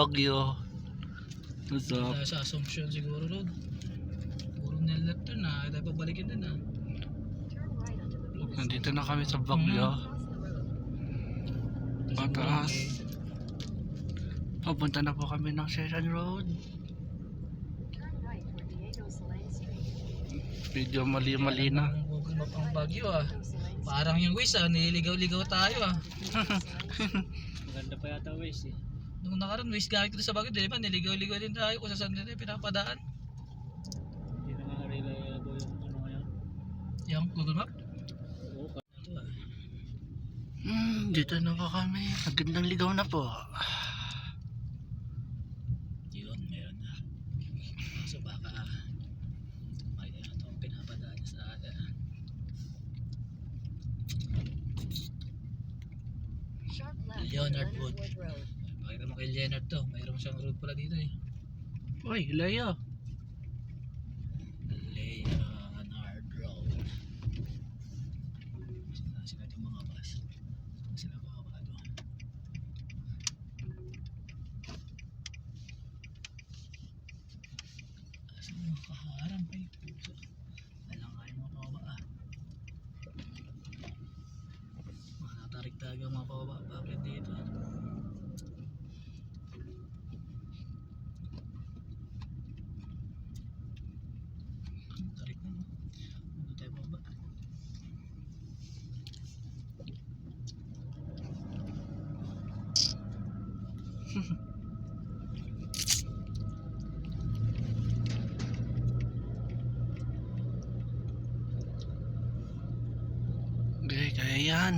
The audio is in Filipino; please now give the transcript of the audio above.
Baguio. What's up? Dahil sa Assumption siguro road. Puro nilap to na. Tayo pabalikin din na. Nandito na kami sa Baguio. Pataas. Papunta na po kami ng Session Road. Medyo mali-mali na. Ang Google Map ang Baguio ah. Parang yung Waze ah, nililigaw-ligaw tayo ah. Maganda pa yata Waze eh. Nung nakaraan Waze gamit ko sa Baguio, di ba? Niligaw-ligaw din tayo kung saan nila pinapadaan. Hindi na nga reliable yung ano ngayon. Yung Google Map? Oo, Ito ah. Dito na po kami. Magandang ligaw na po. Yun, meron na. So baka may ito ang pinapadaan sa atin. Leonard Wood. Pakita mo kay Leonard to. Mayroon siyang road pala dito eh. Uy, layo. Leonard Road. Sila itong mga bus. Sila bababa doon. Asa mo kaharang pa yung puso. Alang nga yung mga pababa ah. Mga natarik talaga mga pababa. Bakit dito? Tarik na no? Ano tayo pababa? Okay, kaya yan.